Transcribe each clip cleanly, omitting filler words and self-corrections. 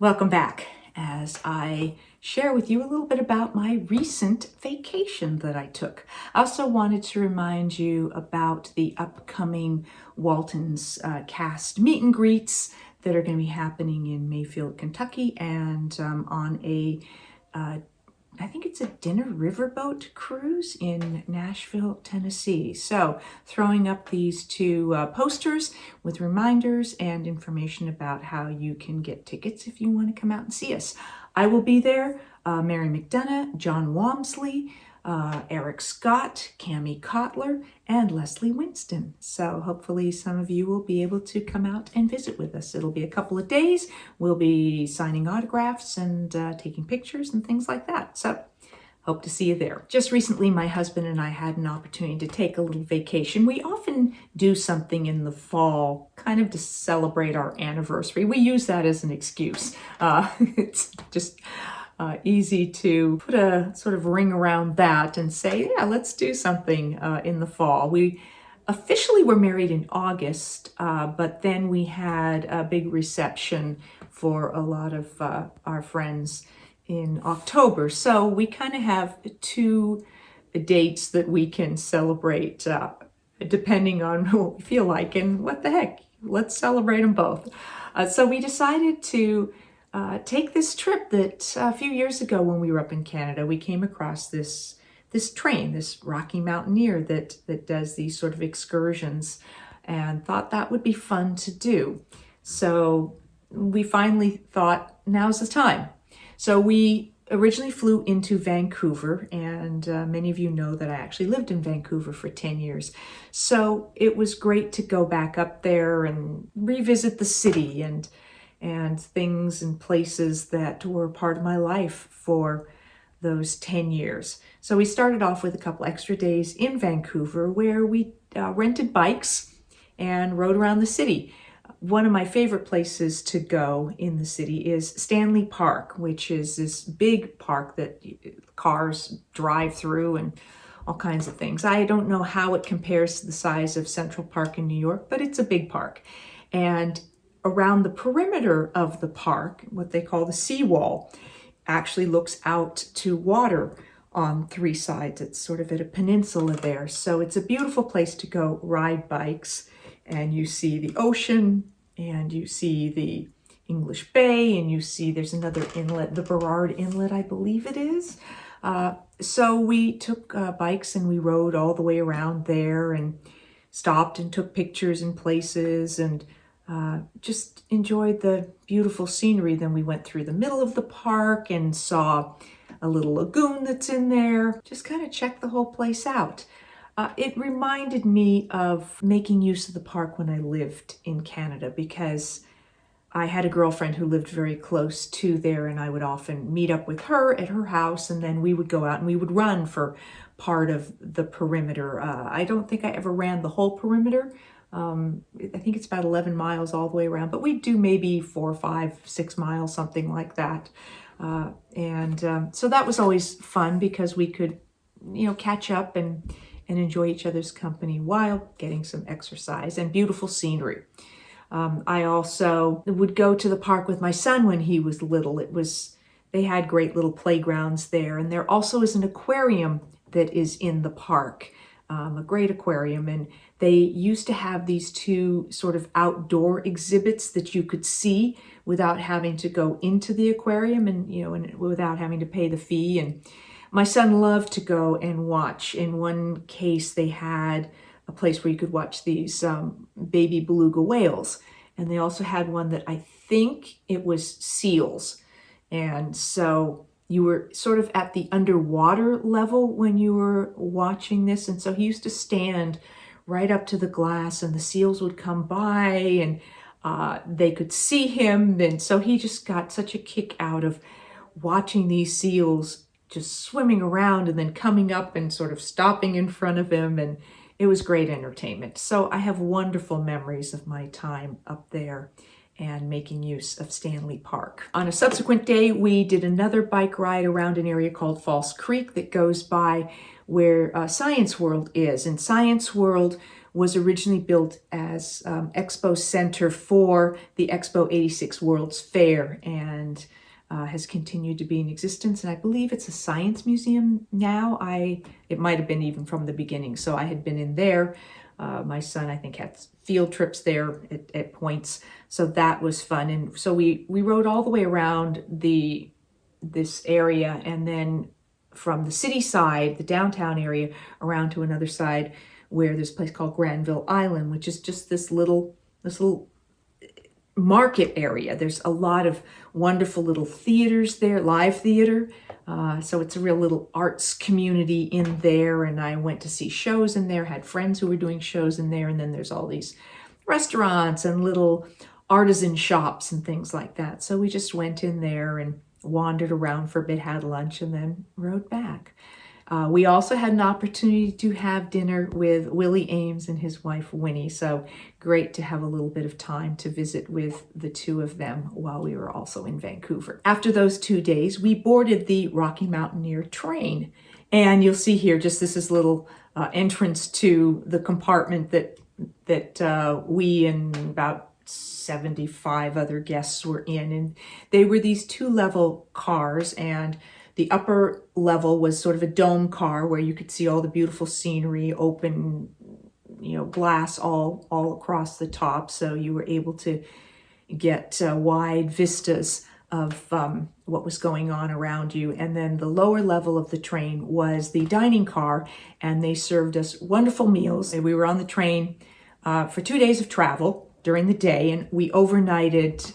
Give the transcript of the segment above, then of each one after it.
Welcome back as I share with you a little bit about my recent vacation that I took. I also wanted to remind you about the upcoming Waltons Cast meet and greets that are going to be happening in Mayfield, Kentucky, and on a I think it's a dinner riverboat cruise in Nashville, Tennessee. So throwing up these two posters with reminders and information about how you can get tickets if you want to come out and see us. I will be there. Mary McDonough, Jon Walmsley, Eric Scott, Cammie Cotler, and Leslie Winston. So hopefully some of you will be able to come out and visit with us. It'll be a couple of days. We'll be signing autographs and taking pictures and things like that. So hope to see you there. Just recently, my husband and I had an opportunity to take a little vacation. We often do something in the fall, kind of to celebrate our anniversary. We use that as an excuse. It's just easy to put a sort of ring around that and say, yeah, let's do something in the fall. We officially were married in August, but then we had a big reception for a lot of our friends in October. So we kind of have two dates that we can celebrate depending on what we feel like, and what the heck, let's celebrate them both. So we decided to take this trip that a few years ago when we were up in Canada, we came across this train, this Rocky Mountaineer that does these sort of excursions, and thought that would be fun to do. So we finally thought, now's the time. So we originally flew into Vancouver, and many of you know that I actually lived in Vancouver for 10 years. So it was great to go back up there and revisit the city and things and places that were part of my life for those 10 years. So we started off with a couple extra days in Vancouver where we rented bikes and rode around the city. One of my favorite places to go in the city is Stanley Park, which is this big park that cars drive through and all kinds of things. I don't know how it compares to the size of Central Park in New York, but it's a big park. And around the perimeter of the park, what they call the seawall, actually looks out to water on three sides. It's sort of at a peninsula there. So it's a beautiful place to go ride bikes, and you see the ocean, and you see the English Bay, and you see there's another inlet, the Burrard Inlet, I believe it is. So we took bikes and we rode all the way around there and stopped and took pictures in places and just enjoyed the beautiful scenery. Then we went through the middle of the park and saw a little lagoon that's in there. Just kind of checked the whole place out. It reminded me of making use of the park when I lived in Canada, because I had a girlfriend who lived very close to there, and I would often meet up with her at her house, and then we would go out and we would run for part of the perimeter. I don't think I ever ran the whole perimeter. I think it's about 11 miles all the way around, but we do maybe 4, 5, 6 miles, something like that. So that was always fun because we could, catch up and enjoy each other's company while getting some exercise and beautiful scenery. I also would go to the park with my son when he was little. They had great little playgrounds there, and there also is an aquarium that is in the park. A great aquarium, and they used to have these two sort of outdoor exhibits that you could see without having to go into the aquarium and without having to pay the fee. And my son loved to go and watch. In one case, they had a place where you could watch these baby beluga whales, and they also had one that I think it was seals. And so you were sort of at the underwater level when you were watching this. And so he used to stand right up to the glass, and the seals would come by and they could see him. And so he just got such a kick out of watching these seals just swimming around and then coming up and sort of stopping in front of him. And it was great entertainment. So I have wonderful memories of my time up there and making use of Stanley Park. On a subsequent day, we did another bike ride around an area called False Creek that goes by where Science World is. And Science World was originally built as Expo Center for the Expo 86 World's Fair, and has continued to be in existence. And I believe it's a science museum now. It might have been even from the beginning. So I had been in there. My son, I think, had field trips there at points. So that was fun. And so we rode all the way around this area, and then from the city side, the downtown area, around to another side where there's a place called Granville Island, which is just this little market area. There's a lot of wonderful little theaters there, live theater. So it's a real little arts community in there. And I went to see shows in there, had friends who were doing shows in there. And then there's all these restaurants and little artisan shops and things like that. So we just went in there and wandered around for a bit, had lunch, and then rode back. We also had an opportunity to have dinner with Willie Aames and his wife Winnie. So great to have a little bit of time to visit with the two of them while we were also in Vancouver. After those 2 days, we boarded the Rocky Mountaineer train. And you'll see here just this is little entrance to the compartment that we and about 75 other guests were in. And they were these 2-level cars, and the upper level was sort of a dome car where you could see all the beautiful scenery, open, glass all across the top. So you were able to get wide vistas of what was going on around you. And then the lower level of the train was the dining car, and they served us wonderful meals. We were on the train for 2 days of travel during the day, and we overnighted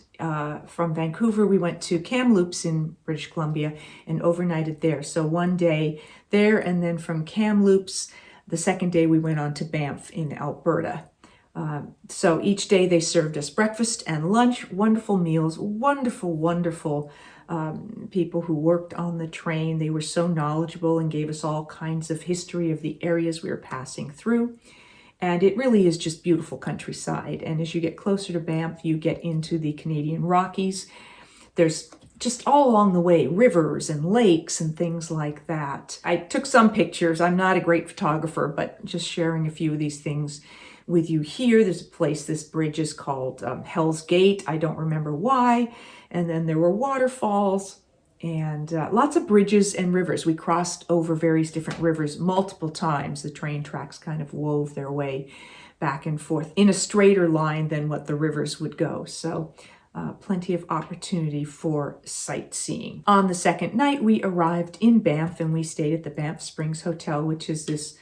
from Vancouver. We went to Kamloops in British Columbia and overnighted there. So one day there, and then from Kamloops, the second day we went on to Banff in Alberta. So each day they served us breakfast and lunch, wonderful meals, wonderful people who worked on the train. They were so knowledgeable and gave us all kinds of history of the areas we were passing through. And it really is just beautiful countryside. And as you get closer to Banff, you get into the Canadian Rockies. There's just all along the way, rivers and lakes and things like that. I took some pictures. I'm not a great photographer, but just sharing a few of these things with you here. There's a place, this bridge is called Hell's Gate. I don't remember why. And then there were waterfalls and lots of bridges and rivers. We crossed over various different rivers multiple times. The train tracks kind of wove their way back and forth in a straighter line than what the rivers would go. So plenty of opportunity for sightseeing. On the second night, we arrived in Banff, and we stayed at the Banff Springs Hotel, which is this,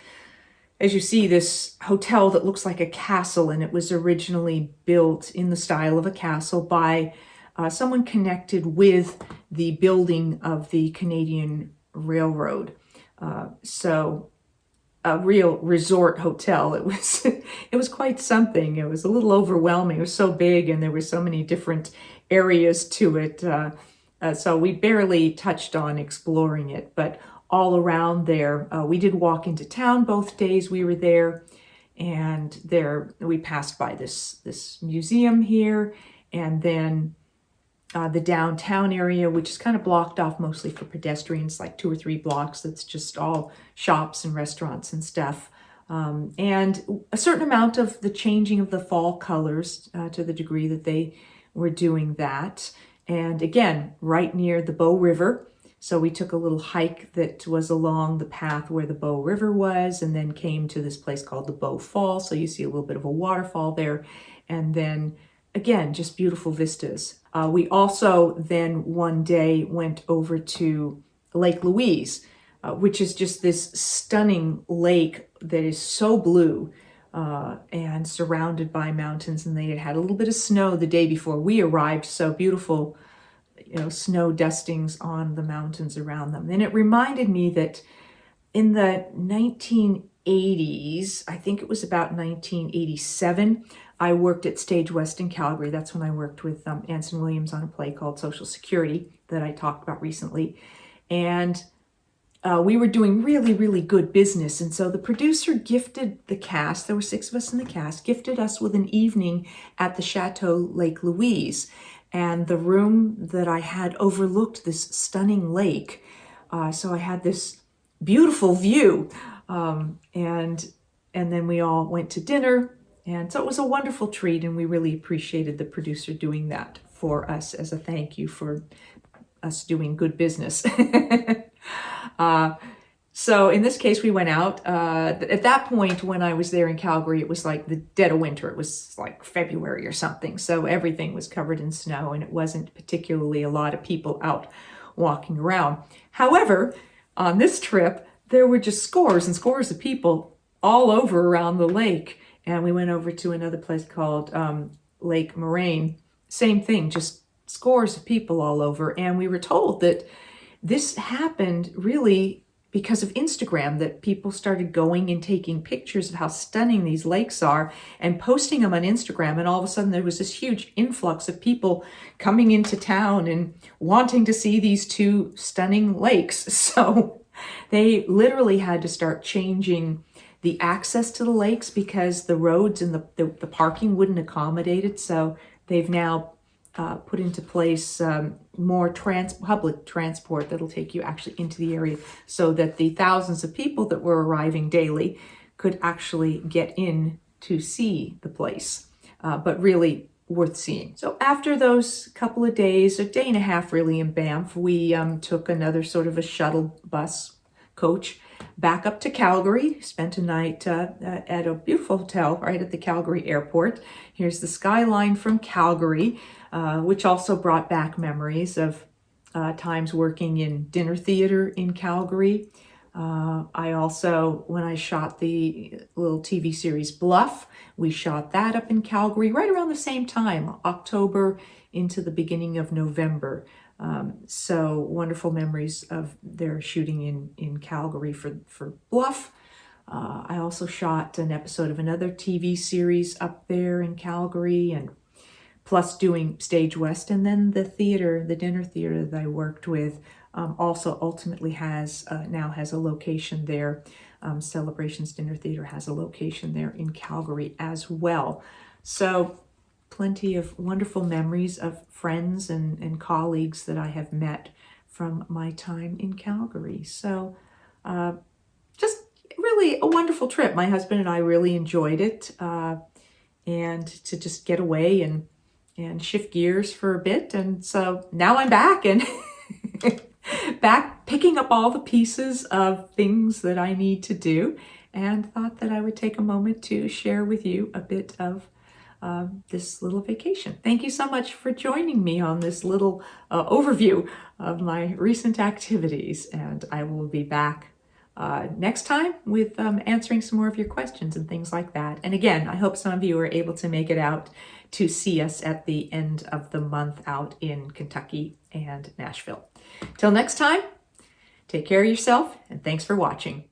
as you see, this hotel that looks like a castle, and it was originally built in the style of a castle by someone connected with the building of the Canadian Railroad. So a real resort hotel. It was quite something. It was a little overwhelming. It was so big, and there were so many different areas to it. So we barely touched on exploring it, but all around there, we did walk into town both days we were there, and there we passed by this museum here, and then the downtown area, which is kind of blocked off mostly for pedestrians, like 2 or 3 blocks. That's just all shops and restaurants and stuff. And a certain amount of the changing of the fall colors to the degree that they were doing that. And again, right near the Bow River. So we took a little hike that was along the path where the Bow River was, and then came to this place called the Bow Fall. So you see a little bit of a waterfall there. And then again, just beautiful vistas. We also then one day went over to Lake Louise, which is just this stunning lake that is so blue and surrounded by mountains. And they had a little bit of snow the day before we arrived, so beautiful, snow dustings on the mountains around them. And it reminded me that in the 1980s, I think it was about 1987, I worked at Stage West in Calgary. That's when I worked with Anson Williams on a play called Social Security that I talked about recently. And we were doing really, really good business. And so the producer gifted the cast, there were 6 of us in the cast, gifted us with an evening at the Chateau Lake Louise. And the room that I had overlooked this stunning lake. So I had this beautiful view. And and then we all went to dinner. And so it was a wonderful treat, and we really appreciated the producer doing that for us as a thank you for us doing good business. So in this case, we went out. At that point, when I was there in Calgary, it was like the dead of winter. It was like February or something. So everything was covered in snow, and it wasn't particularly a lot of people out walking around. However, on this trip, there were just scores and scores of people all over around the lake. And we went over to another place called Lake Moraine. Same thing, just scores of people all over. And we were told that this happened really because of Instagram, that people started going and taking pictures of how stunning these lakes are and posting them on Instagram. And all of a sudden there was this huge influx of people coming into town and wanting to see these two stunning lakes. So they literally had to start changing the access to the lakes because the roads and the parking wouldn't accommodate it. So they've now put into place more public transport that'll take you actually into the area so that the thousands of people that were arriving daily could actually get in to see the place, but really worth seeing. So after those couple of days, a day and a half really in Banff, we took another sort of a shuttle bus coach back up to Calgary, spent a night at a beautiful hotel right at the Calgary airport. Here's the skyline from Calgary, which also brought back memories of times working in dinner theater in Calgary. I also, when I shot the little TV series Bluff, we shot that up in Calgary right around the same time, October into the beginning of November. So wonderful memories of their shooting in Calgary for Bluff. I also shot an episode of another TV series up there in Calgary, and plus doing Stage West. And then the theater, the dinner theater that I worked with, also ultimately now has a location there. Celebrations Dinner Theater has a location there in Calgary as well. So plenty of wonderful memories of friends and colleagues that I have met from my time in Calgary. So just really a wonderful trip. My husband and I really enjoyed it, and to just get away and shift gears for a bit. And so now I'm back and back picking up all the pieces of things that I need to do, and thought that I would take a moment to share with you a bit of this little vacation. Thank you so much for joining me on this little overview of my recent activities, and I will be back next time with answering some more of your questions and things like that. And again, I hope some of you are able to make it out to see us at the end of the month out in Kentucky and Nashville. Till next time, take care of yourself, and thanks for watching.